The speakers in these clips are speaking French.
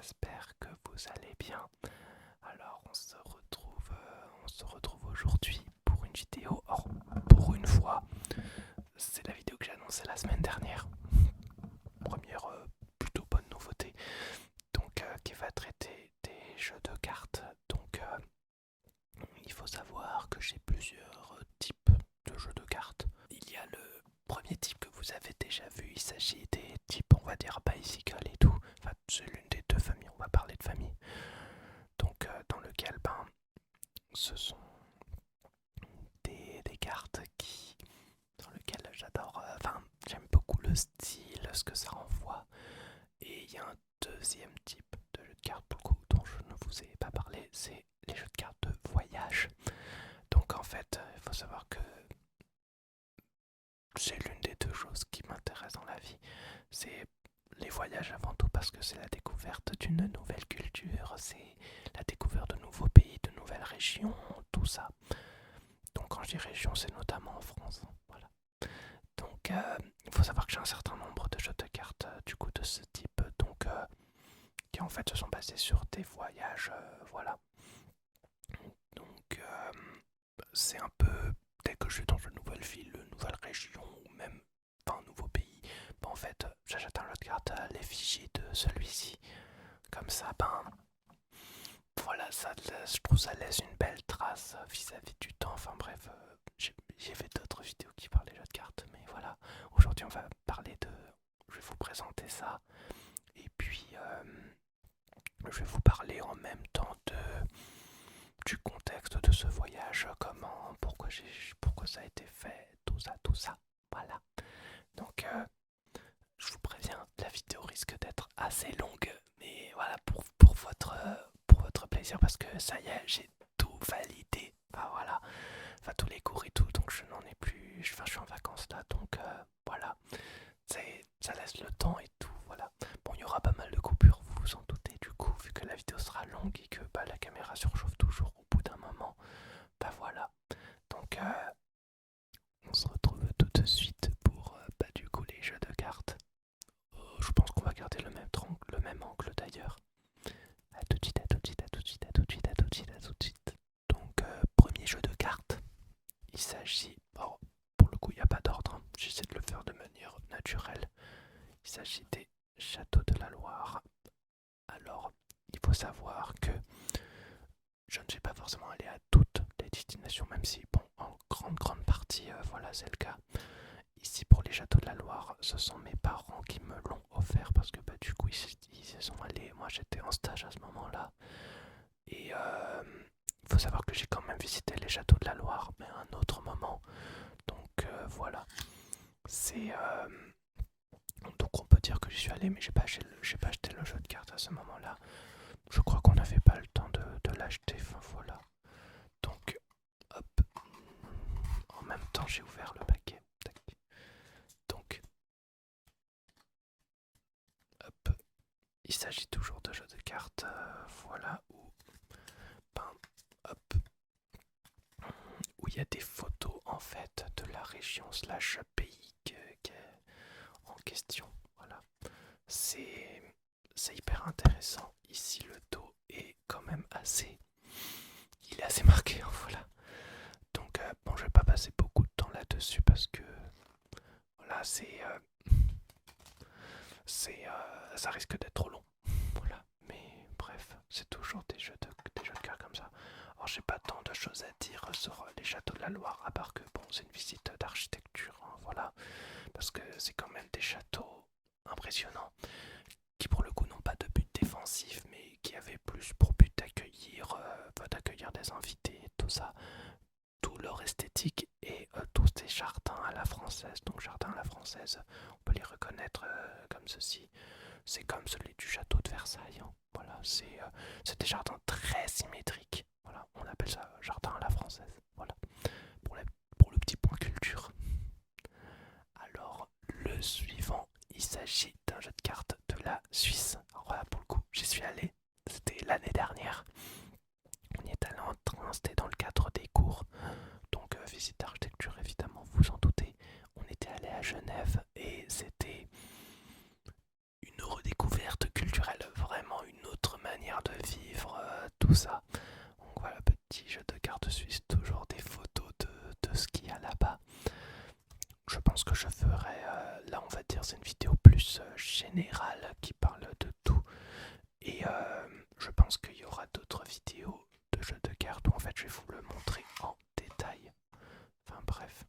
j'espère que vous allez bien. Alors on se retrouve aujourd'hui pour une vidéo. Or, pour une fois, c'est la vidéo que j'ai annoncée la semaine dernière. Première plutôt bonne nouveauté. Donc qui va traiter des jeux de cartes. Donc il faut savoir que j'ai plusieurs types de jeux de cartes. Il y a le premier type que vous avez déjà vu, il s'agit des types, on va dire, bicycle et tout. Enfin, c'est l'une des deux familles, on va parler de famille. Donc, dans lequel, ce sont des cartes dans lequel j'adore, j'aime beaucoup le style, ce que ça renvoie. Et il y a un deuxième type de jeu de cartes, pour le coup, dont je ne vous ai pas parlé, c'est les jeux de cartes de voyage. Donc, en fait, il faut savoir que c'est l'une des deux choses qui m'intéressent dans la vie. C'est les voyages avant tout parce que c'est la découverte d'une nouvelle culture, c'est la découverte de nouveaux pays, de nouvelles régions, tout ça. Donc quand je dis région, c'est notamment en France. Voilà. Donc il faut savoir que j'ai un certain nombre de jeux de cartes du coup de ce type, donc qui en fait se sont basés sur des voyages, voilà. Donc c'est un peu dès que je suis dans une nouvelle ville, une nouvelle région ou même un nouveau pays, en fait j'achète un jeu de cartes à l'effigie de celui-ci. Comme ça, voilà, je trouve ça laisse une belle trace vis-à-vis du temps. Enfin bref, j'ai fait d'autres vidéos qui parlent des jeux de cartes, mais voilà. Aujourd'hui, on va parler de. Je vais vous présenter ça. Et puis, je vais vous parler en même temps du contexte de ce voyage, comment, pourquoi ça a été fait, tout ça, tout ça. Voilà. Donc, je vous préviens, la vidéo risque d'être assez longue, mais voilà, pour votre plaisir, parce que ça y est, j'ai tout validé. Enfin voilà, enfin tous les cours et tout, donc je n'en ai plus, je suis en vacances là, donc voilà, ça laisse le temps et tout, voilà. Bon, il y aura pas mal de coupures, vous vous en doutez, du coup, vu que la vidéo sera longue et que la caméra surchauffe toujours au bout d'un moment, voilà. Donc on se retrouve tout de suite pour du coup les jeux de cartes. Je pense qu'on va garder le même angle d'ailleurs. A tout de suite, à tout de suite, à tout de suite, à tout de suite, à tout de suite, à tout de suite. Donc, premier jeu de cartes. Il s'agit. Oh, pour le coup, il n'y a pas d'ordre. Hein. J'essaie de le faire de manière naturelle. Il s'agit des Châteaux de la Loire. Alors, il faut savoir que je ne vais pas forcément aller à toutes les destinations, même si, bon, en grande partie, voilà, c'est le cas. Ici, pour les Châteaux de la Loire, ce sont mes parents qui me l'ont offert parce que du coup, ils y sont allés. Moi, j'étais en stage à ce moment-là. Et il faut savoir que j'ai quand même visité les Châteaux de la Loire, mais à un autre moment. Donc voilà. C'est. Donc on peut dire que j'y suis allé, mais j'ai pas acheté le jeu de cartes à ce moment-là. Je crois qu'on n'avait pas le temps de l'acheter. Enfin voilà. Donc, hop. En même temps, j'ai ouvert le paquet. Tac. Donc, hop. Il s'agit toujours de jeux de cartes, voilà, ben, hop, où il y a des photos en fait de la région slash pays en question. Voilà, c'est hyper intéressant. Ici, le dos est quand même il est assez marqué. Hein, voilà. Donc bon, je vais pas passer beaucoup de temps là-dessus parce que voilà, ça risque d'être trop long. Voilà, mais bref, c'est toujours des jeux de cartes comme ça. Alors j'ai pas tant de choses à dire sur les châteaux de la Loire, à part que bon, c'est une visite d'architecture, hein, voilà, parce que c'est quand même des châteaux impressionnants, qui pour le coup n'ont pas de but défensif, mais qui avaient plus pour but d'accueillir des invités, tout ça, tout leur esthétique et tous des jardins à la française. Donc jardins à la française, on peut les reconnaître comme ceci. C'est comme celui du château de Versailles. Hein. Voilà, c'est des jardins très symétriques. Voilà, on appelle ça jardin à la française. Voilà, pour le petit point culture. Alors, le suivant, il s'agit d'un jeu de cartes de la Suisse. Alors voilà, pour le coup, j'y suis allé. C'était l'année dernière. On y est allé en train, c'était dans le cadre des cours. Donc, visite d'architecture, évidemment, vous en doutez. On était allé à Genève et c'était une redécouverte culturelle, vraiment une autre manière de vivre, tout ça. Donc voilà, petit jeu de cartes suisse, toujours des photos de ce qu'il y a là-bas. Je pense que je ferai, là on va dire c'est une vidéo plus générale qui parle de tout. Et je pense qu'il y aura d'autres vidéos de jeux de cartes où en fait je vais vous le montrer en détail. Enfin bref,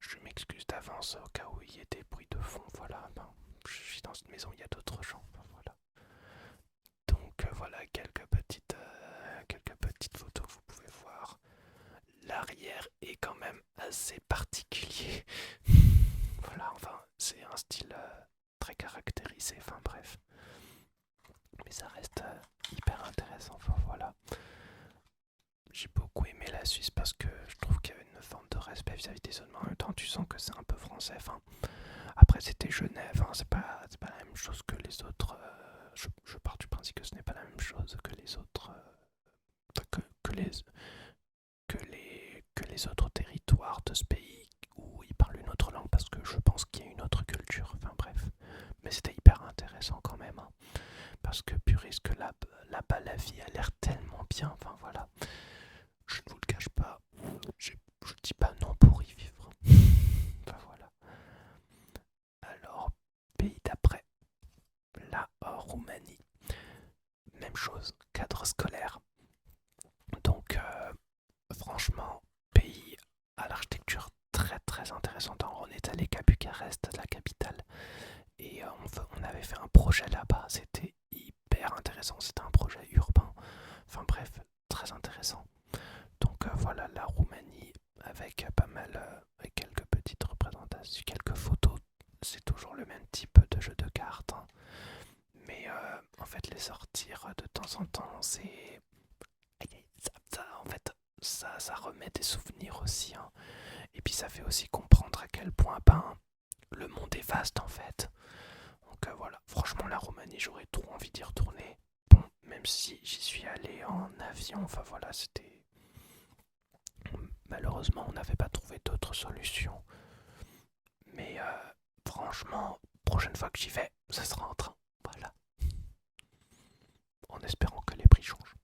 je m'excuse d'avance au cas où il y ait des bruits de fond. Voilà, je suis dans une maison, il y a d'autres gens. Enfin, voilà. Donc voilà quelques petites photos que vous pouvez voir. L'arrière est quand même assez particulier. Voilà, enfin c'est un style très caractérisé. Enfin bref. Mais ça reste hyper intéressant, enfin voilà. J'ai beaucoup aimé la Suisse parce que je trouve qu'il y avait une forme de respect vis-à-vis des autres, mais en même temps tu sens que c'est un peu français. Enfin, après c'était Genève, hein, c'est pas la même chose que les autres. Je pars du principe que ce n'est pas la même chose que les autres. Que les autres territoires de ce pays où ils parlent une autre langue, parce que je pense qu'il y a une autre culture. Enfin bref. Mais c'était hyper intéressant quand même. Hein. Parce que purée, que là-bas la vie a l'air tellement bien, enfin voilà, je ne vous le cache pas, je dis pas non pour y vivre, enfin voilà. Alors, pays d'après, la Roumanie, même chose, cadre scolaire, donc franchement, pays à l'architecture très très intéressante. Alors, on est allé qu'à Bucarest, la capitale, et on avait fait un projet là-bas, c'était hyper intéressant, c'était un projet urbain, enfin bref, très intéressant. Donc voilà la Roumanie avec pas mal, avec quelques petites représentations, quelques photos, c'est toujours le même type de jeu de cartes, hein. Mais en fait les sortir de temps en temps, c'est... en fait, ça remet des souvenirs aussi, hein. Et puis ça fait aussi comprendre à quel point le monde est vaste en fait. Donc voilà, franchement la Roumanie, j'aurais trop envie d'y retourner. Bon, même si j'y suis allé en avion, enfin voilà, c'était... Malheureusement, on n'avait pas trouvé d'autres solutions. Mais franchement, prochaine fois que j'y vais, ça sera en train. Voilà. En espérant que les prix changent.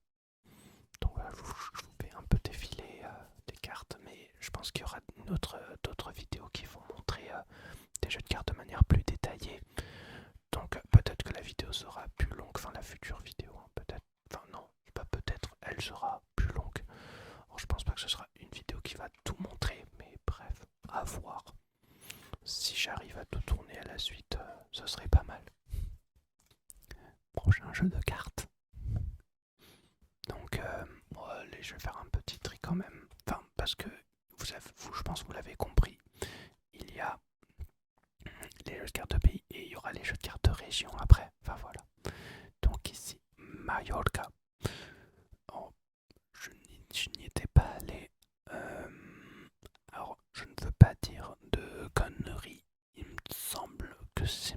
Donc voilà, je vous fais un peu défiler des cartes, mais je pense qu'il y aura d'autres vidéos qui vont montrer des jeux de cartes de manière plus détaillée. Donc peut-être que la vidéo sera plus longue, enfin la future vidéo, hein, peut-être. Enfin non, pas peut-être, elle sera plus longue. Alors, je pense pas que ce sera une vidéo qui va tout montrer, mais bref, à voir. Si j'arrive à tout tourner à la suite, ce serait pas mal. Prochain jeu de cartes. Donc, allez, je vais faire un petit tri quand même. Enfin, parce que je pense que vous l'avez compris, il y a les jeux de cartes de pays et il y aura les jeux de cartes de région après. Enfin voilà. Donc ici, Mallorca. Oh, je n'y étais pas allé. Alors, je ne veux pas dire de conneries. Il me semble que c'est...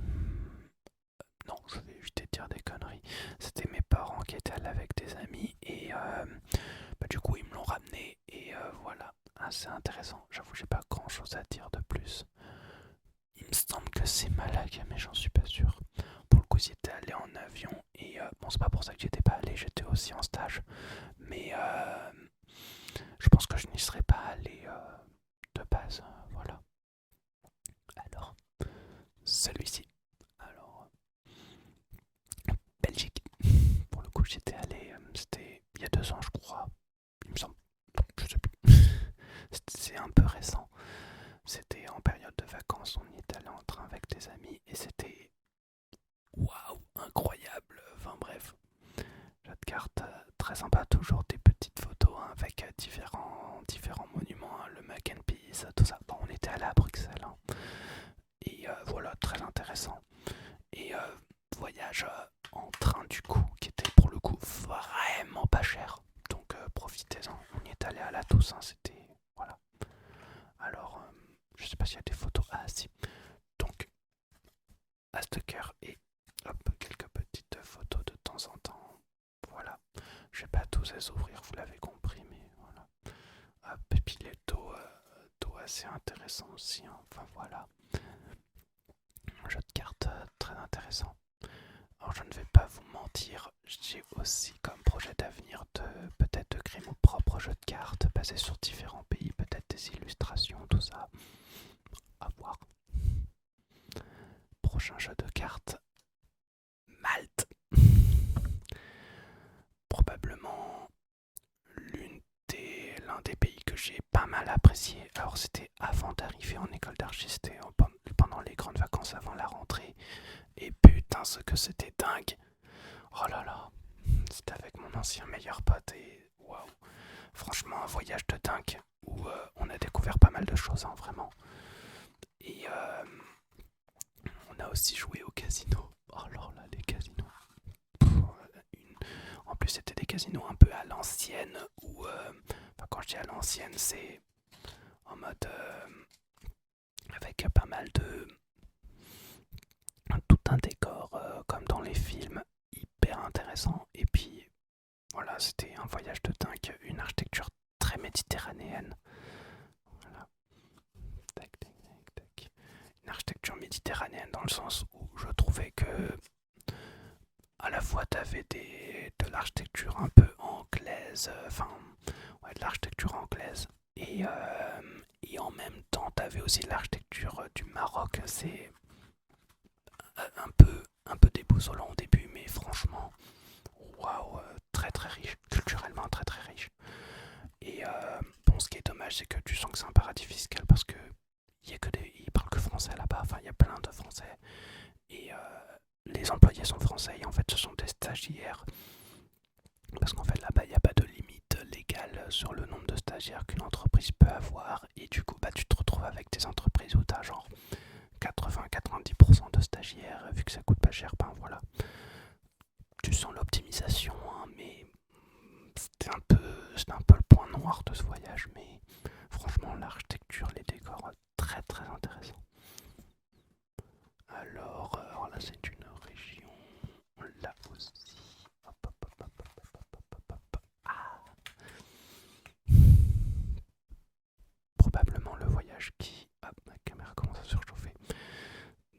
Non, je vais éviter de dire des conneries. C'était mes parents qui étaient allés avec des amis et du coup ils me l'ont ramené et voilà. Assez intéressant. J'avoue, j'ai pas grand chose à dire de plus. Il me semble que c'est Malaga, mais j'en suis pas sûr. Pour le coup, j'étais allé en avion et bon, c'est pas pour ça que j'étais pas allé, j'étais aussi en stage. Mais je pense que je n'y serais pas allé de base. Voilà. Alors, celui-ci. Alors, Belgique. Pour le coup, j'étais allé, c'était il y a 2 ans, je crois. Il me semble. Je sais plus. C'est un peu récent. C'était en période de vacances, on y est allé en train avec des amis et c'était waouh, incroyable. Enfin bref, jeu de cartes très sympa, toujours des petites photos hein, avec différents monuments, hein, le Mackenpies, tout ça. Bon, on était allé à Bruxelles hein. Et voilà, très intéressant. Et voyage en train du coup, qui était pour le coup vraiment pas cher. Donc profitez-en, on y est allé à la Toussaint, c'était... Voilà. Alors, je sais pas s'il y a des photos. Ah si. Donc, à ce cœur et hop, quelques petites photos de temps en temps. Voilà. Je vais pas tous les ouvrir, vous l'avez compris, mais voilà. Hop, et puis les dos assez intéressants aussi. Hein. Enfin voilà. Un jeu de cartes très intéressant. Alors je ne vais pas vous mentir, j'ai aussi comme projet d'avenir de peut-être de créer mon propre jeu de cartes basé sur différents pays, peut-être des illustrations, tout ça. À voir. Prochain jeu de cartes, Malte. Probablement l'un des pays que j'ai pas mal apprécié. Alors c'était avant d'arriver en école d'archi, c'était pendant les grandes vacances avant la rentrée. Et putain ce que c'était dingue. Oh là là, c'était avec mon ancien meilleur pote et waouh. Franchement un voyage de dingue où on a découvert pas mal de choses, hein, vraiment. Et on a aussi joué au casino. Oh là là, les casinos. En plus, c'était des casinos un peu à l'ancienne, où, quand je dis à l'ancienne, c'est en mode avec pas mal de tout un décor comme dans les films, hyper intéressant. Et puis voilà, c'était un voyage de dingue, une architecture très méditerranéenne. Voilà. Tac, tac, tac, tac. Une architecture méditerranéenne dans le sens où je trouvais que à la fois t'avais de l'architecture un peu anglaise, ouais, de l'architecture anglaise, et en même temps t'avais aussi l'architecture du Maroc. C'est un peu déboussolant au début, mais franchement, waouh, très très riche, culturellement très très riche. Et bon, ce qui est dommage, c'est que tu sens que c'est un paradis fiscal parce que ils parlent que français là-bas. Enfin, il y a plein de français et les employés sont français et en fait ce sont des stagiaires parce qu'en fait là-bas il n'y a pas de limite légale sur le nombre de stagiaires qu'une entreprise peut avoir et du coup bah tu te retrouves avec des entreprises où tu as genre 80-90% de stagiaires vu que ça coûte pas cher. Ben voilà, tu sens l'optimisation, hein, mais c'était un peu le point noir de ce voyage, mais franchement l'architecture, les décors, très très intéressant. Alors là c'est une région, là aussi. Hop, hop, hop, hop, hop, hop, hop, hop, hop. Ah. Probablement le voyage qui... Ah, ma caméra commence à surchauffer.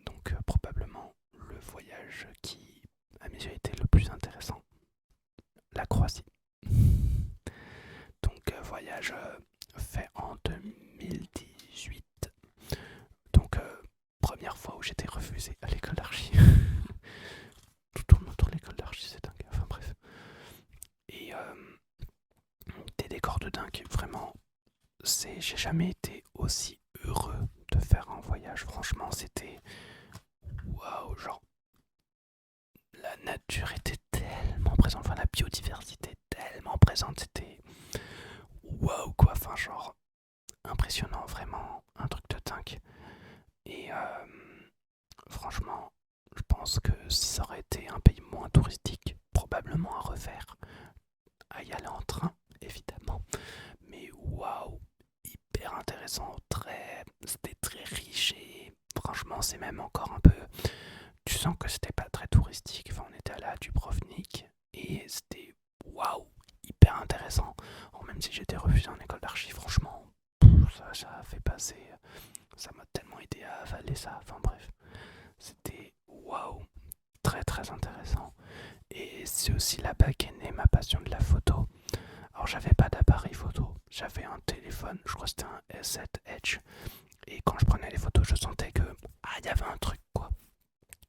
Donc probablement le voyage qui, à mes yeux, était le plus intéressant. La Croatie. Donc voyage fait en 2018. Donc première fois où j'étais refusé à l'école d'archi. Tout tourne autour de l'école d'archi, c'est dingue. Enfin bref. Et des décors de dingue, vraiment. J'ai jamais été aussi heureux de faire un voyage. Franchement, c'était waouh, genre la nature était tellement présente, enfin la biodiversité tellement présente, c'était waouh quoi, enfin genre impressionnant, vraiment un truc de dingue. Et franchement, je pense que si ça aurait été un pays moins touristique, probablement à refaire, à y aller en train, évidemment. Mais waouh, hyper intéressant, c'était très riche et franchement, c'est même encore un peu. Tu sens que c'était pas très touristique. Enfin, on était allé à Dubrovnik et c'était waouh, hyper intéressant. Alors, même si j'étais refusé en école d'archi, franchement, ça a fait passer. Ça m'a tellement aidé à avaler ça. Enfin bref, c'était waouh, très très intéressant. Et c'est aussi là-bas qu'est née ma passion de la photo. Alors j'avais pas d'appareil photo, j'avais un téléphone, je crois que c'était un S7 Edge. Et quand je prenais les photos, je sentais que il y avait un truc quoi.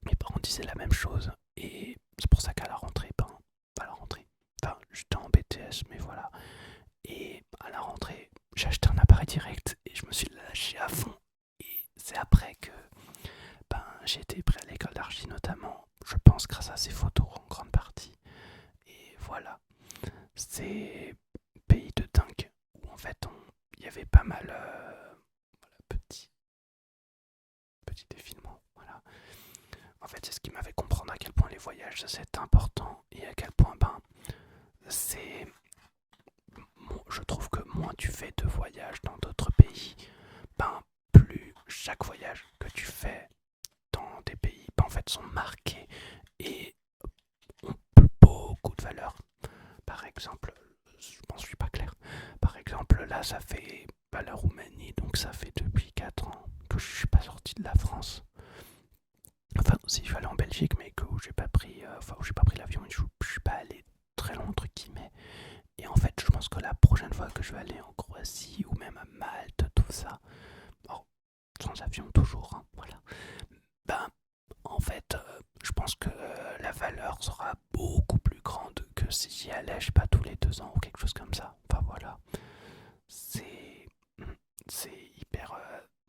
Mes parents disaient la même chose. Et c'est pour ça qu'à la rentrée, pas à la rentrée. Enfin, j'étais en BTS, mais voilà. Et à la rentrée, j'ai acheté un appareil direct et je me suis lâché à fond. Et c'est après que j'ai été pris à l'école d'archi notamment, je pense grâce à ces photos en grande partie. Et voilà, c'est pays de dingue où en fait il y avait pas mal voilà, petit défilement. Voilà. En fait, c'est ce qui m'a fait comprendre à quel point les voyages c'est important et à quel point c'est je trouve que moins tu fais de voyages dans d'autres pays, plus chaque voyage que tu fais dans des pays en fait sont marqués et ont beaucoup de valeur. Par exemple, je pense que je suis pas clair. Par exemple, là ça fait la Roumanie, donc ça fait depuis 4 ans que je suis pas sorti de la France. Enfin, si je suis allé en Belgique, mais que j'ai pas pris suis allé en Croatie ou même à Malte, tout ça. Bon, sans avion toujours, hein, voilà. Ben, en fait, je pense que la valeur sera beaucoup plus grande que si j'y allais, je sais pas, tous les 2 ans ou quelque chose comme ça. Enfin voilà, c'est c'est hyper.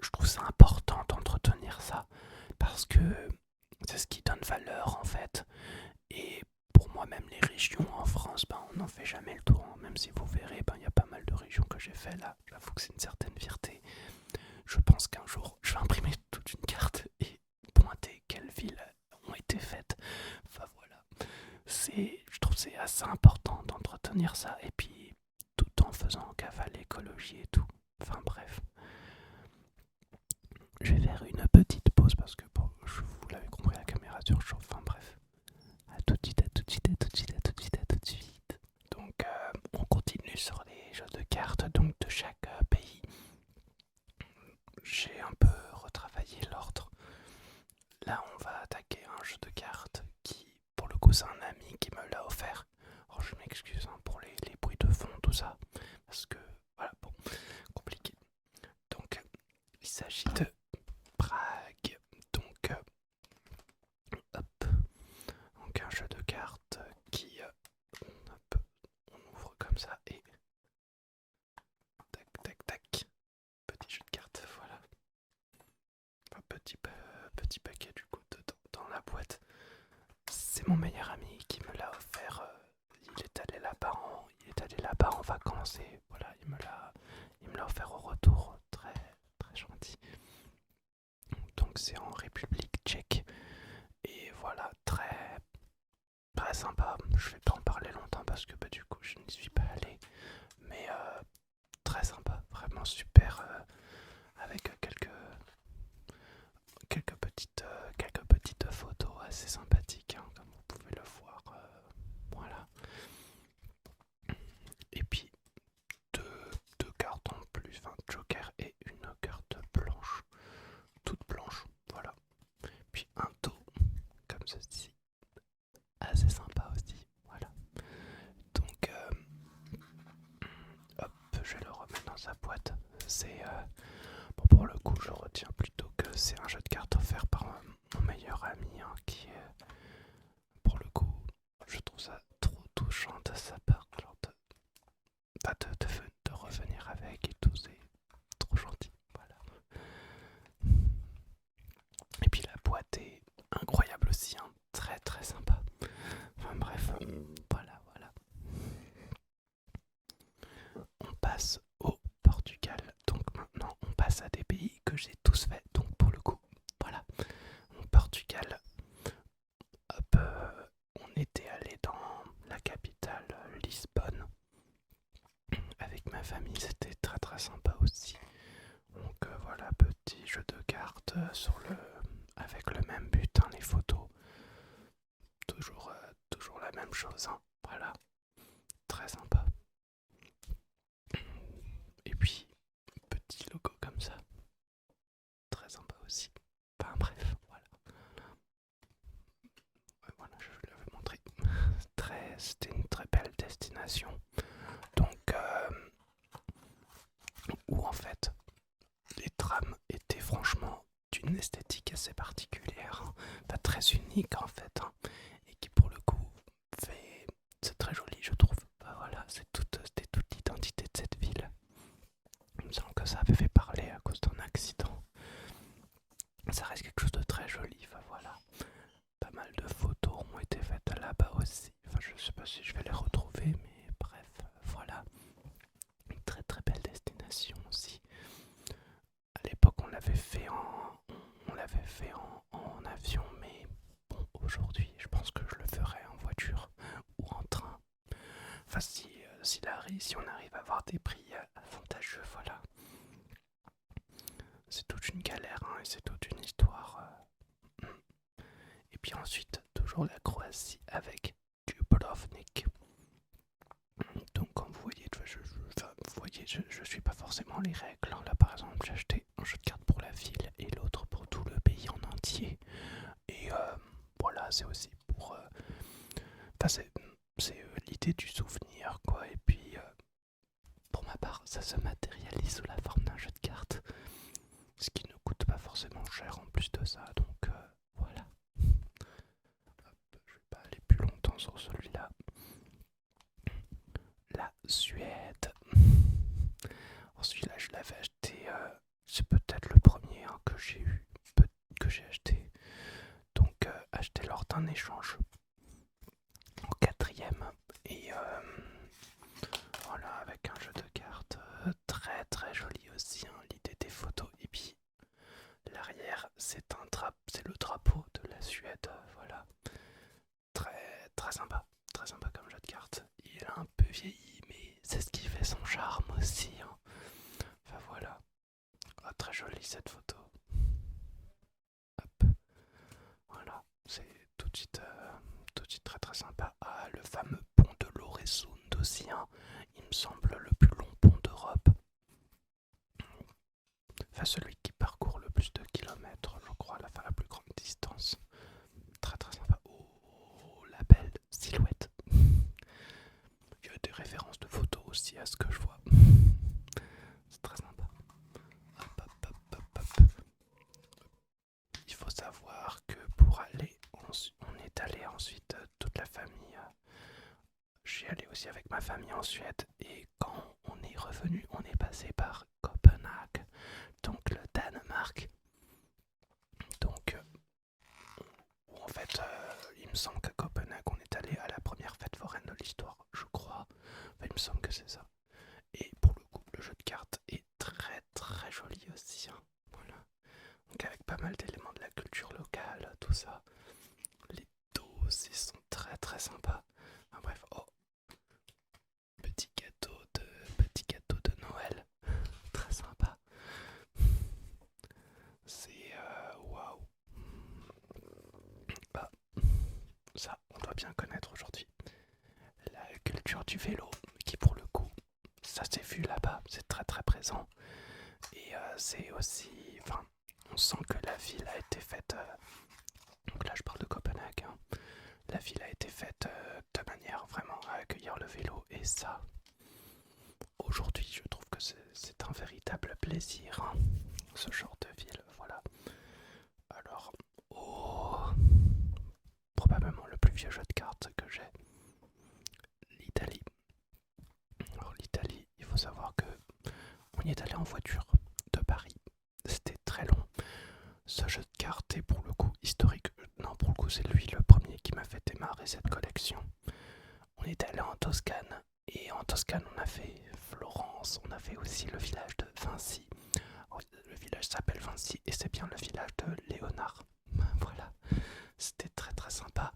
Je trouve ça important d'entretenir ça parce que c'est ce qui donne valeur en fait. Et pour moi, même les régions en France, ben, on n'en fait jamais le tour, hein. Même si vous verrez, ben, il y a pas mal de régions que j'ai fait là. J'avoue que c'est une certaine fierté. Je pense qu'un jour, je vais imprimer toute une carte et pointer quelles villes ont été faites. Enfin voilà, je trouve que c'est assez important d'entretenir ça et puis tout en faisant cavale l'écologie et tout. Enfin bref, je vais faire une petite pause parce que bon, vous l'avez compris, la caméra surchauffe. Enfin bref, à tout de suite, à tout de suite, à tout de suite, à tout de suite, à tout de suite. Donc on continue sur les jeux de cartes donc de chaque pays. J'ai un peu retravaillé l'ordre. Là, on va attaquer un jeu de cartes qui, pour le coup, c'est un ami qui me l'a offert. Alors, je m'excuse hein, pour les bruits de fond, tout ça, parce que, voilà, bon, compliqué. Donc, il s'agit de Prague. Donc, hop, donc un jeu de cartes qui, hop, on ouvre comme ça et tac, tac, tac, petit jeu de cartes, voilà. Un petit paquet du coup dans la boîte. C'est mon meilleur ami qui me l'a offert. Il est allé là-bas en vacances et voilà, il me l'a offert au retour. Très, très gentil. Donc c'est en République tchèque et voilà, très, très sympa. Je vais pas en parler longtemps parce que bah, du coup je n'y suis pas allé, mais très sympa, vraiment super, avec quelques petites photos assez sympathiques, hein, comme vous pouvez le voir. Voilà. Et puis deux cartes en plus, enfin joker et une carte blanche, toute blanche. Voilà. Puis un dos comme ceci, assez sympa aussi. Voilà. Donc, hop, je vais le remettre dans sa boîte. C'est bon, pour le coup, je retiens plutôt que c'est un jeu de cartes offert par mon meilleur ami, hein, qui est, pour le coup, je trouve ça trop touchant de sa part. Alors de revenir avec et tout, c'est trop gentil. Voilà. Et puis la boîte est incroyable aussi, hein, très très sympa. Enfin bref, voilà. On passe au Portugal. Donc maintenant, on passe à des pays que j'ai tous fait. Donc pour le coup, voilà. Au Portugal, hop, on était allé dans la capitale, Lisbonne, avec ma famille. C'était très très sympa aussi. Donc voilà, petit jeu de cartes avec le même but, hein, les photos. Toujours la même chose, hein. Voilà, très sympa. Et puis, petit logo comme ça, très sympa aussi. Enfin bref, voilà. Ouais, voilà, je vais vous montrer. C'était une très belle destination. Donc, où en fait, les trams étaient franchement d'une esthétique assez particulière, hein. Pas très unique en fait, hein, et qui pour le coup c'est très joli je trouve. Bah, voilà, c'était toute l'identité de cette ville. Il me semble que ça avait fait parler à cause d'un accident. Ça reste quelque chose de très joli, enfin voilà. Pas mal de photos ont été faites là-bas aussi. Enfin je sais pas si je vais les retrouver, mais bref, voilà. Une très très belle destination aussi. À l'époque on l'avait fait en avion, mais bon aujourd'hui je pense que je le ferai en voiture ou en train. Enfin si on arrive à avoir des prix avantageux, voilà. C'est toute une galère, hein, et c'est toute une histoire. Et puis ensuite, toujours la Croatie avec Dubrovnik. Donc comme vous voyez, je suis pas forcément les règles, hein. Là par exemple, j'ai acheté un jeu de cartes pour la ville et l'autre pour tout le pays en entier. Et voilà, c'est aussi pour... c'est l'idée du souvenir, quoi. Et puis, pour ma part, ça se matérialise sous la forme d'un jeu de cartes, ce qui ne coûte pas forcément cher en plus de ça, donc voilà. Hop, je vais pas aller plus longtemps sur celui-là. La Suède. Celui-là, je l'avais acheté, c'est peut-être le premier que j'ai eu, que j'ai acheté. Donc, acheté lors d'un échange en quatrième. Et voilà, avec un jeu de cartes très très joli aussi, hein, l'idée des photos. Et puis, l'arrière, c'est le drapeau de la Suède, voilà. Très très sympa comme jeu de cartes. Il a un peu vieilli, mais c'est ce qui fait son charme aussi, hein. Enfin voilà. Ah, très jolie cette photo. Hop. Voilà. C'est tout de suite très très sympa. Ah, le fameux pont de l'Øresund aussi, hein. Il me semble le plus long pont d'Europe. Enfin, celui qui parcourt le plus de kilomètres, je crois, la plus grande distance. Très très sympa. Oh, la belle silhouette. Il y a des références de photos aussi à ce que je vois. C'est très sympa. Hop, hop, hop, hop, hop. Il faut savoir que pour aller, on est allé ensuite toute la famille. Je suis allé aussi avec ma famille en Suède et quand on est revenu, on est passé par Copenhague, donc le Danemark. Donc, en fait, il me semble qu'à Copenhague, on est allé à la première fête foraine de l'histoire, je crois. Enfin, il me semble que c'est ça. Et pour le coup, le jeu de cartes est très très joli aussi, hein. Voilà. Donc avec pas mal d'éléments de la culture locale, tout ça. Les dos aussi sont très très sympas. Enfin, bref, oh, petit gâteau de Noël, très sympa. C'est waouh. Ah, ça, on doit bien connaître aujourd'hui. La culture du vélo, qui pour le coup, ça s'est vu là-bas, c'est très très présent. Et c'est aussi, enfin, on sent que la ville a été faite. Donc là, je parle de Copenhague, hein. La ville a été faite de manière vraiment à accueillir le vélo. Et ça, aujourd'hui, je trouve que c'est un véritable plaisir, hein, ce genre de ville. Voilà. Alors, oh, probablement le plus vieux jeu de cartes que j'ai, l'Italie. Alors l'Italie, il faut savoir que on y est allé en voiture de Paris. C'était très long. Ce jeu de cartes est pour le coup historique. Non, pour le coup, c'est lui le premier qui m'a fait démarrer cette collection. On est allé en Toscane. Et en Toscane, on a fait Florence. On a fait aussi le village de Vinci. Alors, le village s'appelle Vinci et c'est bien le village de Léonard. Voilà. C'était très très sympa.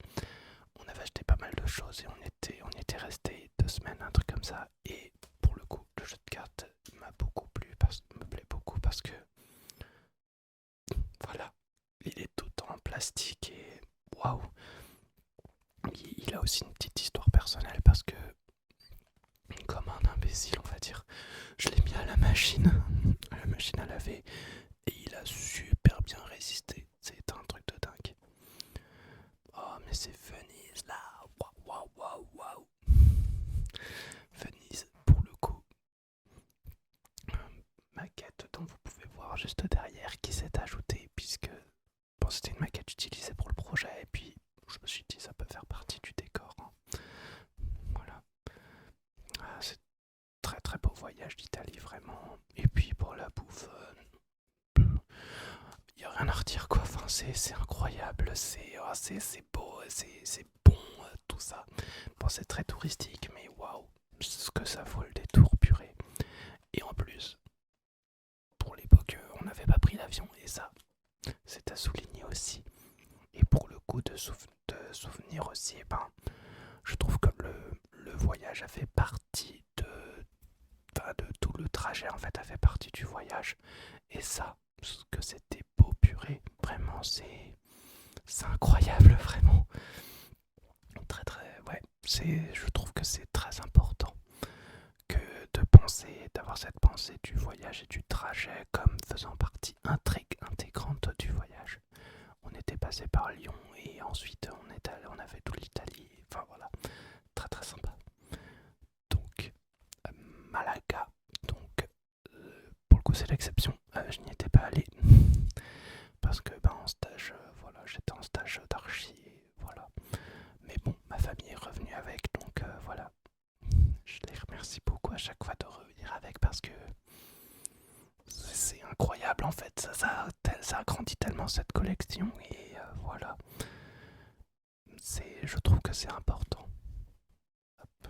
On avait acheté pas mal de choses et on y était resté 2 semaines, un truc comme ça. Et pour le coup, le jeu de cartes m'a beaucoup plu, me plaît beaucoup parce que voilà, il est tout en plastique et waouh. Il a aussi une petite histoire personnelle parce que, comme un imbécile, on va dire, je l'ai mis à la machine à laver, et il a super bien résisté. C'est un truc de dingue. Oh, mais c'est Venise là. Waouh, waouh, waouh. Venise, pour le coup. Maquette dont vous pouvez voir juste derrière qui s'est ajoutée, puisque bon, c'était une maquette utilisée pour le projet, et puis je me suis dit ça peut faire partie du décor, hein. Voilà. Ah, c'est très très beau voyage d'Italie, vraiment. Et puis pour la bouffe, y a rien à redire quoi. Enfin, c'est incroyable, c'est beau, c'est bon, tout ça. Bon, c'est très touristique, mais waouh, ce que ça vaut le détour, purée. Et en plus, pour l'époque, on n'avait pas pris l'avion, et ça, c'est à souligner aussi. Et pour le coup de souvenir aussi, ben, je trouve que le voyage a fait partie de tout le trajet, en fait, a fait partie du voyage. Et ça, ce que c'était beau, purée, vraiment, c'est incroyable, vraiment. Très très, ouais, je trouve que c'est très important que d'avoir cette pensée du voyage et du trajet comme faisant partie intégrante du voyage. On était passé par Lyon et ensuite on a fait toute l'Italie. Enfin voilà, très très sympa. Donc Malaga, donc ça agrandit tellement cette collection et voilà. Je trouve que c'est important. Hop.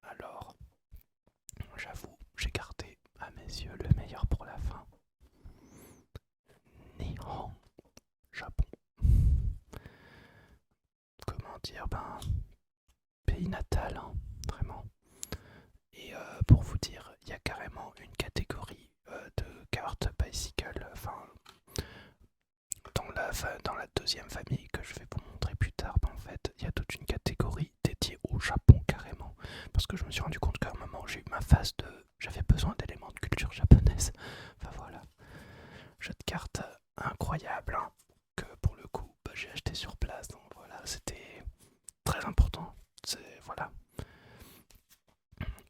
Alors, j'avoue, j'ai gardé à mes yeux le meilleur pour la fin. Nihon, Japon. Comment dire, pays natal, hein, vraiment. Et pour vous dire, il y a carrément une catégorie de cartes bicycle, dans la deuxième famille que je vais vous montrer plus tard, en fait, il y a toute une catégorie dédiée au Japon carrément. Parce que je me suis rendu compte qu'à un moment, j'ai eu ma phase de... J'avais besoin d'éléments de culture japonaise. Enfin voilà. Jeu de cartes incroyable, hein, que pour le coup, j'ai acheté sur place. Donc voilà, c'était très important. Voilà.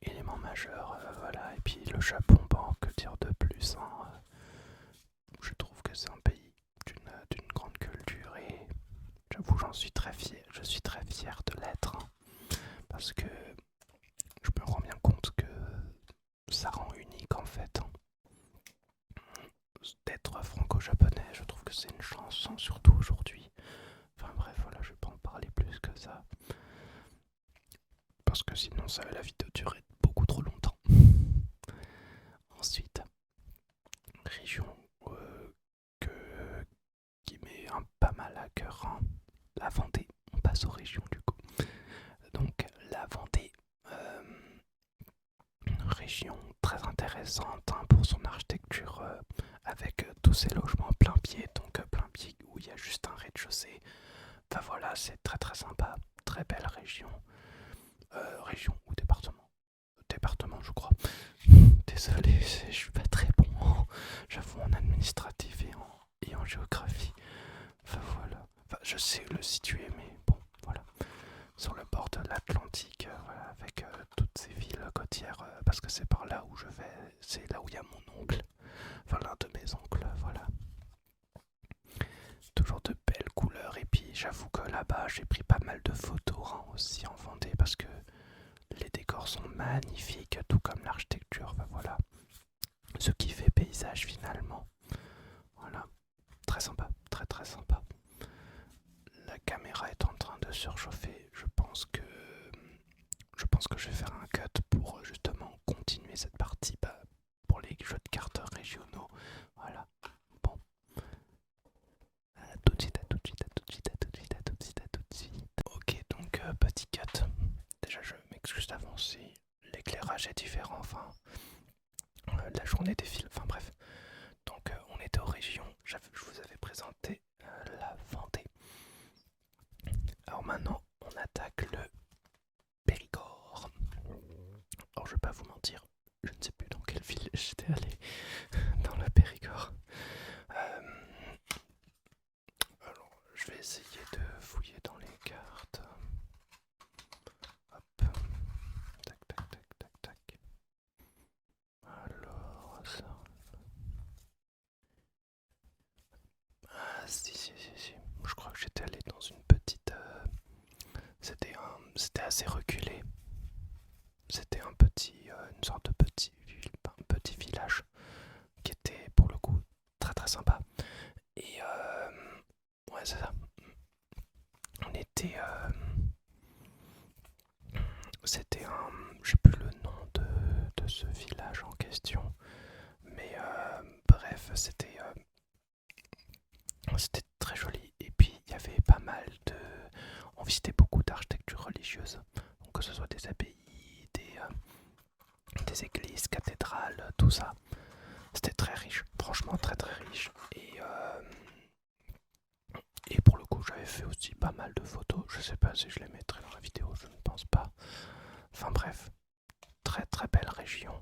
Élément majeur, voilà. Et puis le Japon, que dire de plus, hein, je trouve que c'est un pays d'une grande culture et j'avoue j'en suis très fier. Je suis très fier de l'être, hein, parce que je me rends bien compte que ça rend unique en fait, hein. D'être franco-japonais, je trouve que c'est une chance, hein, surtout aujourd'hui. Enfin bref, voilà, je vais pas en parler plus que ça. Parce que sinon la vidéo durerait beaucoup trop longtemps. Ensuite, région qui m'est pas mal à cœur, hein, la Vendée. On passe aux régions du coup. Donc la Vendée, région très intéressante, hein, pour son architecture, avec tous ces logements plein pied, donc plein pied où il y a juste un rez-de-chaussée. Enfin voilà, c'est très très sympa, très belle région. Région ou département? Département, je crois. Désolé, je suis pas très bon, j'avoue, en administratif et en géographie. Enfin voilà. Enfin, je sais le situer, mais bon, voilà. Sur le bord de l'Atlantique, voilà, avec toutes ces villes côtières, parce que c'est par là où je vais, c'est là où il y a mon oncle, enfin l'un de mes oncles, voilà. Toujours de belles couleurs, et puis j'avoue que là-bas j'ai pris pas mal de photos, hein, aussi en Vendée, parce que les décors sont magnifiques, tout comme l'architecture, enfin voilà. Ce qui fait paysage finalement. Voilà, très sympa, très très sympa. La caméra est en train de surchauffer. Je pense que je vais faire un cut pour justement continuer cette partie, pour les jeux de cartes régionaux. Voilà. Bon. À tout de suite, à tout de suite, à tout de suite, à tout de suite, à tout de suite, à tout de suite. Ok, donc petit cut. Déjà, je m'excuse d'avance si l'éclairage est différent. Enfin, la journée défile. Enfin bref. Donc on était aux régions. Je vous avais présenté la Vendée. Alors maintenant, on attaque le Périgord. Alors je vais pas vous mentir, je ne sais plus dans quelle ville j'étais allé dans le Périgord. Alors je vais essayer de fouiller dans les cartes. Hop. Tac tac tac tac tac. Alors ça. Ah si. Je crois que j'étais allé dans une petite... C'était assez reculé. C'était une sorte de petit village qui était pour le coup très très sympa. Et ouais, c'est ça. On était... c'était un... Je sais plus le nom de ce village en question. Mais bref, c'était très joli. Et puis il y avait pas mal de... On visitait beaucoup d'architecture religieuse. Donc que ce soit des abbayes, des églises, cathédrales, tout ça. C'était très riche, franchement très très riche. Et pour le coup, j'avais fait aussi pas mal de photos. Je sais pas si je les mettrai dans la vidéo, je ne pense pas. Enfin bref, très très belle région.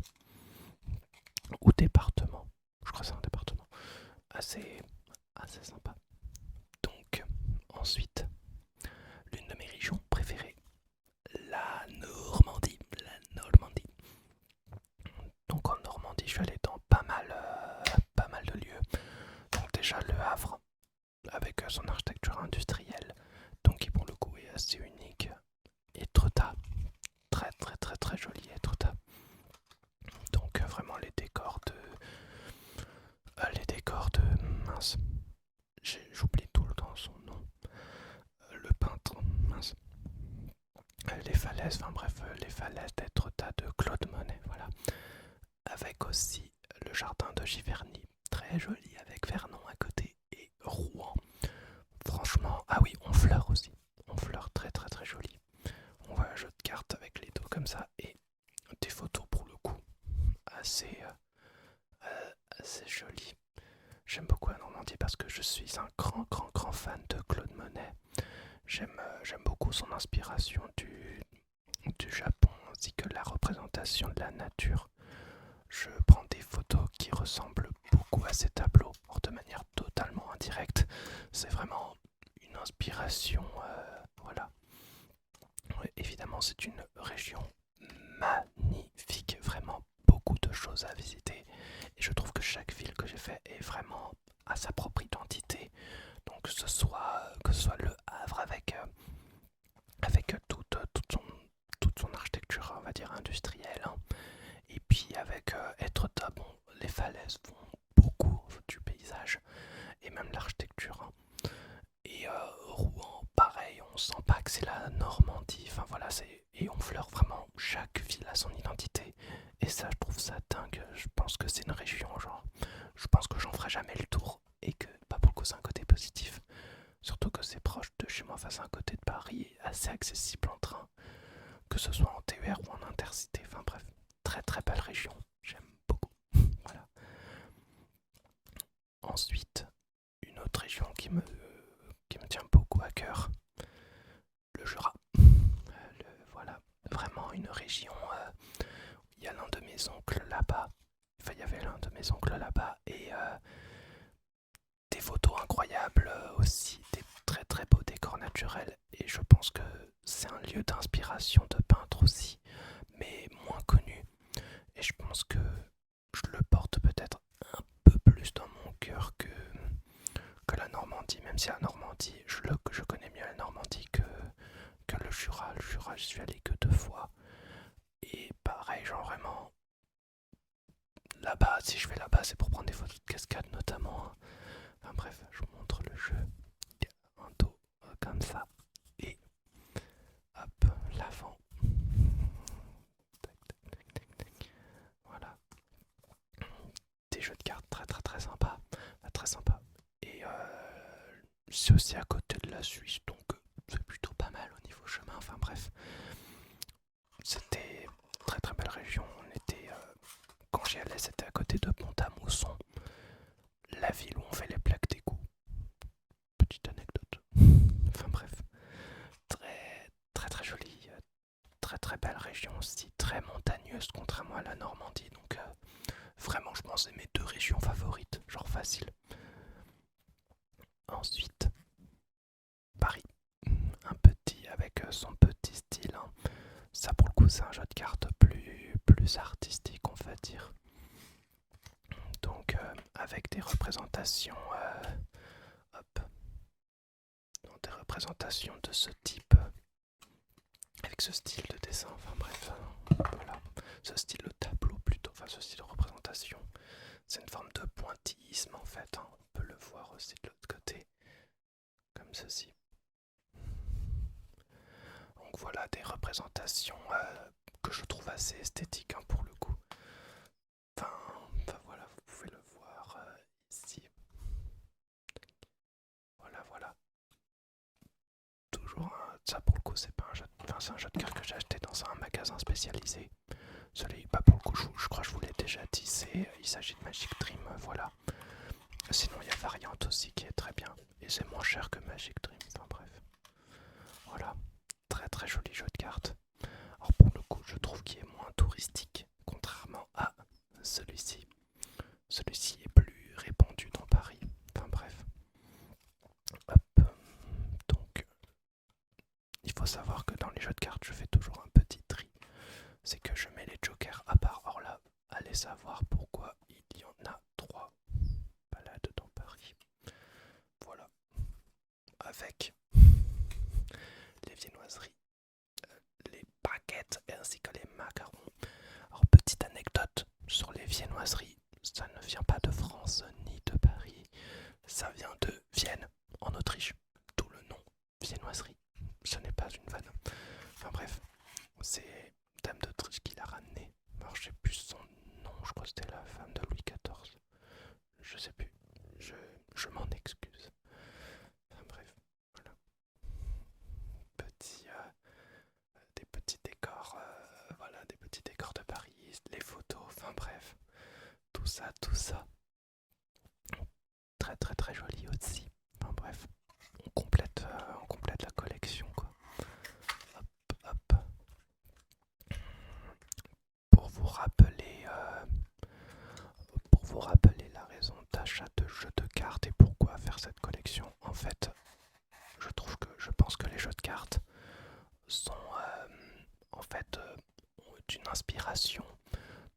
Ou département. Je crois que c'est un département. Assez sympa. Donc, ensuite, l'une de mes régions préférées, la Normandie. La Normandie. Donc en Normandie, je suis allé dans pas mal de lieux. Donc déjà le Havre, avec son architecture industrielle, donc qui pour le coup est assez unique. Étretat, très très très très joli Étretat. Donc vraiment les décors joli avec Vernon à côté et Rouen. Franchement, ah oui, Honfleur aussi. Honfleur très très très joli. On voit un jeu de cartes avec les dos comme ça et des photos pour le coup assez jolies. J'aime beaucoup la Normandie parce que je suis un grand fan de Claude Monet. J'aime beaucoup son inspiration du Japon ainsi que la représentation de la nature. Je prends des photos qui ressemblent beaucoup à ces tableaux, de manière totalement indirecte. C'est vraiment une inspiration, voilà. Ouais, évidemment, c'est une région magnifique, vraiment beaucoup de choses à visiter. Et je trouve que chaque ville que j'ai fait est vraiment à sa propre identité. Donc que ce soit Le Havre avec toute son architecture, on va dire, industrielle, hein. Et puis avec Étretat, bon, les falaises font beaucoup du paysage et même l'architecture, hein. Et Rouen, pareil, on sent pas que c'est la Normandie. Enfin voilà, et on fleure vraiment chaque ville a son identité. Et ça, je trouve ça dingue. Je pense que c'est une région, genre, je pense que j'en ferai jamais le tour et que pas pour le coup c'est un côté positif. Surtout que c'est proche de chez moi, enfin c'est un côté de Paris assez accessible en train, que ce soit en TER ou en intercité. Enfin bref, très très belle région. J'aime beaucoup. Voilà. Ensuite, une autre région qui me tient beaucoup à cœur, le Jura. Voilà, vraiment une région. Il y a l'un de mes oncles là-bas. Enfin, il y avait l'un de mes oncles là-bas et des photos incroyables aussi, des très très beaux décors naturels. Et je pense que c'est un lieu d'inspiration de peintre aussi, mais moins connu. Et je pense que je le porte peut-être un peu plus dans mon cœur que la Normandie, même si la Normandie, je connais mieux la Normandie que le Jura. Le Jura, je suis allé que 2 fois. Et pareil, genre vraiment, là-bas, si je vais là-bas, c'est pour prendre des photos de cascade notamment, hein. Enfin bref, je vous montre le jeu. Il y a un dos comme ça. Et hop, l'avant. Tac, tac, tac, tac. Voilà. Des jeux de cartes très très très sympas. Très sympa. Et c'est aussi à côté de la Suisse, donc c'est plutôt pas mal au niveau chemin. Enfin bref, c'était une très très belle région. Quand j'y allais, c'était à côté de Pont-à-Mousson, la ville où on fait les plaques d'égout. Petite anecdote. Enfin bref, très très très jolie, très très belle région aussi, très montagneuse contrairement à la Normandie. Donc vraiment, je pense que c'est mes 2 régions favorites, genre facile. Ensuite, Paris, un petit avec son petit style, hein. Ça pour le coup c'est un jeu de cartes plus artistique on va dire. Donc avec des représentations hop, des représentations de ce type, avec ce style de dessin, enfin bref, voilà, ce style de tableau plutôt, enfin ce style de représentation, c'est une forme de pointillisme en fait, hein. On peut le voir aussi de l'autre côté, comme ceci. Donc voilà des représentations que je trouve assez esthétiques, hein, pour le coup. Enfin voilà, vous pouvez le voir ici. Voilà. Toujours ça pour le coup c'est pas un jeu enfin c'est un jeu de cartes que j'ai acheté dans un magasin spécialisé. Celui, pas pour le coup, je crois que je vous l'ai déjà dit, il s'agit de Magic Dream, voilà. Sinon il y a Variant aussi qui est très bien et c'est moins cher que Magic Dream, enfin bref. Voilà, très très joli jeu de cartes. Alors pour le coup je trouve qu'il est moins touristique, contrairement à celui-ci. Celui-ci est plus répandu dans Paris, enfin bref. Hop, donc il faut savoir que dans les jeux de cartes je fais toujours un petit tri. C'est que je mets les jokers à part. Or là, allez savoir pourquoi il y en a 3 balades dans Paris. Voilà. Avec les viennoiseries, les baguettes ainsi que les macarons. Alors petite anecdote sur les viennoiseries, ça ne vient pas de France ni de Paris. Ça vient de Vienne, en Autriche. D'où le nom viennoiserie. Ce n'est pas une vanne. Enfin bref, c'est Dame d'Autriche qui l'a ramené. Alors je sais plus son nom, je crois que c'était la femme de Louis XIV. Je sais plus. je, je m'en excuse. Enfin, bref, voilà. Petit, des petits décors, voilà, des petits décors de Paris, les photos, enfin bref, tout ça, très très très joli aussi. Enfin bref, on complète la collection quoi. Hop, hop. Pour vous rappeler, la raison d'achat de jeux de cartes et pourquoi faire cette collection, en fait, je pense que les jeux de cartes sont en fait d'une inspiration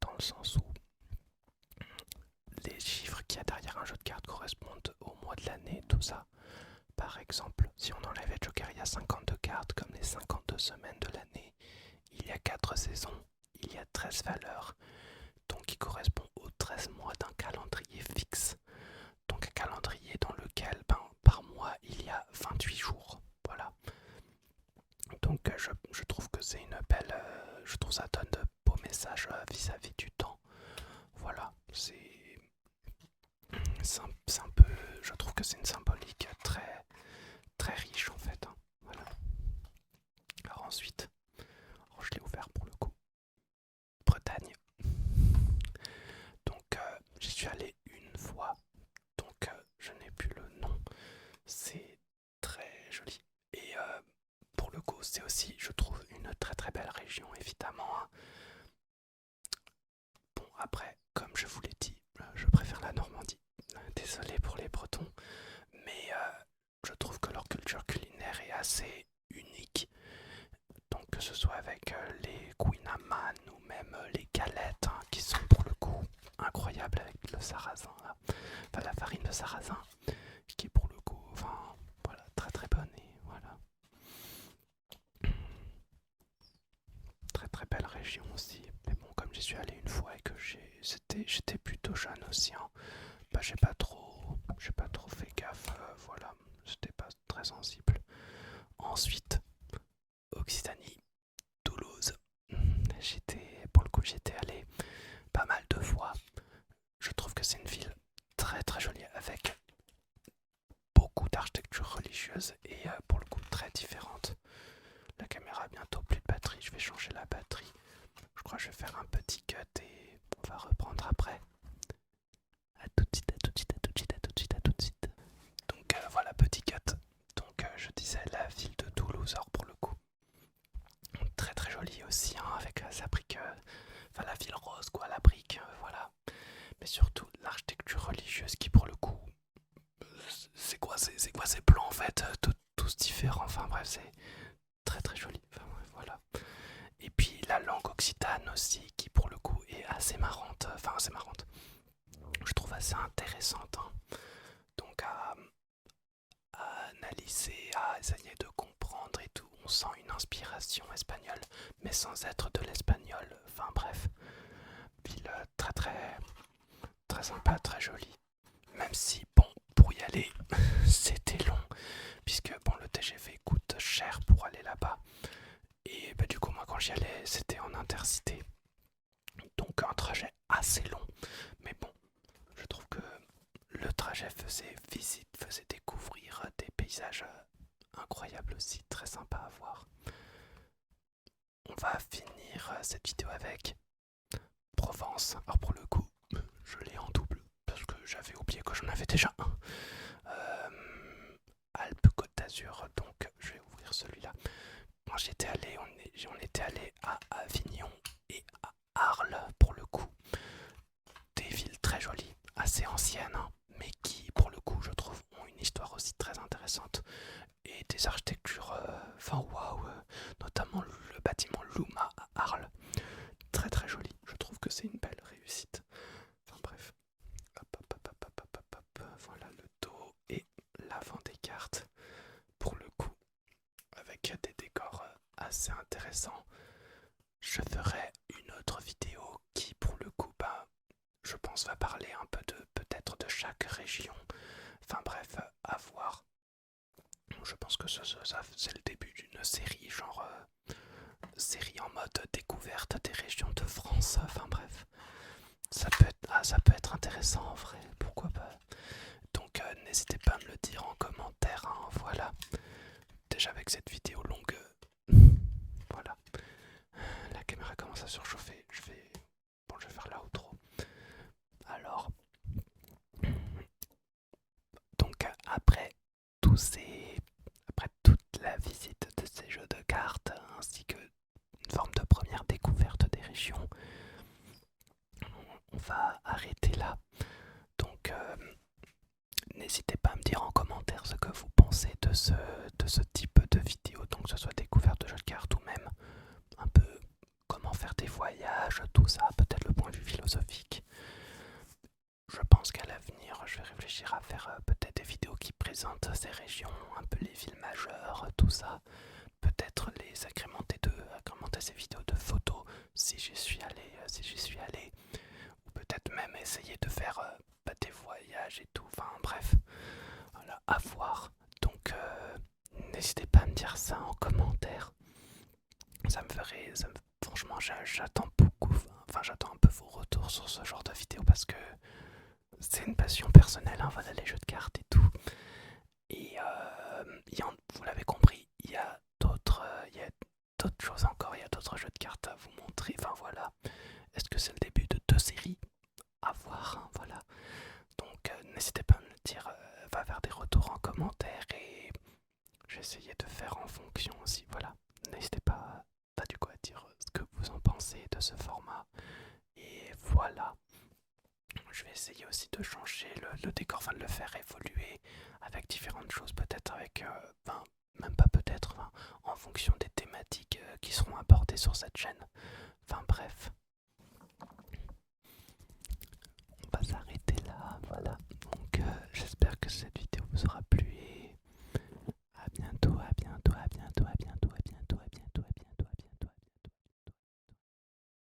dans le sens où les chiffres qu'il y a derrière un jeu de cartes correspondent au mois de l'année, tout ça. Par exemple, si on enlèvait Joker, il y a 52 cartes, comme les 52 semaines de l'année, il y a 4 saisons, il y a 13 valeurs, donc qui correspond aux 13 mois d'un calendrier fixe. Donc un calendrier dans lequel, par mois, il y a 28 jours. Voilà. Donc je trouve que c'est une belle... je trouve ça donne de beaux messages vis-à-vis du temps. Voilà, c'est un peu... Je trouve que c'est une symbolique très, très riche en fait. Hein. Voilà. Alors ensuite, je l'ai ouvert pour le coup. Bretagne. Donc j'y suis allé une fois. Donc je n'ai plus le nom. C'est très joli. Et pour le coup, c'est aussi, je trouve, une très très belle région, évidemment. Hein. Bon, après, comme je vous l'ai dit, je préfère la Normandie. Désolé pour les Bretons, mais je trouve que leur culture culinaire est assez unique. Donc que ce soit avec les Queen Amman ou même les galettes, hein, qui sont pour le coup incroyables avec le sarrasin, là. Enfin la farine de sarrasin, qui est pour le coup, enfin voilà, très très bonne et voilà. Très très belle région aussi. Mais bon, comme j'y suis allé une fois et que j'étais plutôt jeune aussi, hein, bah j'ai pas trop fait gaffe, voilà, j'étais pas très sensible. Ensuite, Occitanie, Toulouse. Pour le coup, j'étais allé pas mal de fois. Je trouve que c'est une ville très très jolie avec beaucoup d'architecture religieuse et pour le coup très différente. La caméra a bientôt plus de batterie, je vais changer la batterie. Je crois que je vais faire un petit cut et on va reprendre après. A tout de suite, à tout de suite, à tout de suite, à tout de suite, à tout de suite. Donc voilà, petit cut. Donc je disais la ville de Toulouse, alors pour le coup, très très jolie aussi, hein, avec sa brique, enfin la ville rose quoi, la brique, voilà. Mais surtout l'architecture religieuse qui pour le coup, c'est quoi ces plans en fait, tous différents, enfin bref, c'est très très joli, enfin bref, voilà. Et puis la langue occitane aussi, qui pour le coup est assez marrante, enfin assez marrante, je trouve assez intéressante, hein. Donc à analyser, à essayer de comprendre et tout, on sent une inspiration espagnole, mais sans être de l'espagnol, enfin bref, ville très très très sympa, très jolie, même si bon, pour y aller, c'était long, puisque bon, le TGV coûte cher pour aller là-bas, et bah, du coup moi quand j'y allais, c'était en intercité, donc un trajet assez long, mais bon, je trouve que le trajet faisait découvrir des paysages incroyables aussi, très sympa à voir. On va finir cette vidéo avec Provence. Alors pour le coup, je l'ai en double parce que j'avais oublié que j'en avais déjà un. Alpes-Côte d'Azur, donc je vais ouvrir celui-là. Quand j'étais allé, on était allé à Avignon et à Arles pour le coup. Des villes très jolies, assez anciennes, hein, mais qui pour le coup je trouve ont une histoire aussi très intéressante et des architectures, enfin waouh, notamment le bâtiment Louma à Arles, très très joli. Je trouve que c'est une belle réussite. Enfin bref, hop, hop, hop, hop, hop, hop, hop. Voilà le dos et l'avant des cartes pour le coup, avec des décors assez intéressants. Je ferai une autre vidéo qui pour le coup, je pense va parler un peu de peut-être de chaque région. Enfin bref, à voir. Je pense que ça c'est le début d'une série, genre série en mode découverte des régions de France. Enfin bref, ça peut être intéressant en vrai, pourquoi pas. Donc n'hésitez pas à me le dire en commentaire, hein, voilà. Déjà avec cette vidéo longue, voilà. La caméra commence à surchauffer, bon, je vais faire l'outro. Alors, donc après toute la visite de ces jeux de cartes, ainsi que une forme de première découverte des régions, on va arrêter là. Donc, n'hésitez pas à me dire en commentaire ce que vous pensez de ce type de vidéo, donc que ce soit découverte de jeux de cartes ou même un peu comment faire des voyages, tout ça, peut-être le point de vue philosophique. Je pense qu'à l'avenir, je vais réfléchir à faire peut-être des vidéos qui présentent ces régions, un peu les villes majeures, tout ça. Peut-être les agrémenter ces vidéos de photos si j'y suis allé, ou peut-être même essayer de faire des voyages et tout. Enfin bref, voilà, à voir. Donc n'hésitez pas à me dire ça en commentaire. Franchement, j'attends beaucoup. Enfin, j'attends un peu vos retours sur ce genre de vidéo parce que c'est une passion personnelle, hein, voilà, les jeux de cartes et tout. Et vous l'avez compris, il y a d'autres choses encore, il y a d'autres jeux de cartes à vous montrer. Enfin voilà, est-ce que c'est le début de 2 séries? À voir, hein, voilà. Donc n'hésitez pas à me le dire, va faire des retours en commentaire et j'ai essayé de faire en fonction aussi, voilà. N'hésitez pas du coup à dire ce que vous en pensez de ce format. Et voilà. Je vais essayer aussi de changer le décor, enfin de le faire évoluer avec différentes choses, peut-être avec, enfin, même pas peut-être, enfin, en fonction des thématiques qui seront abordées sur cette chaîne. Enfin bref,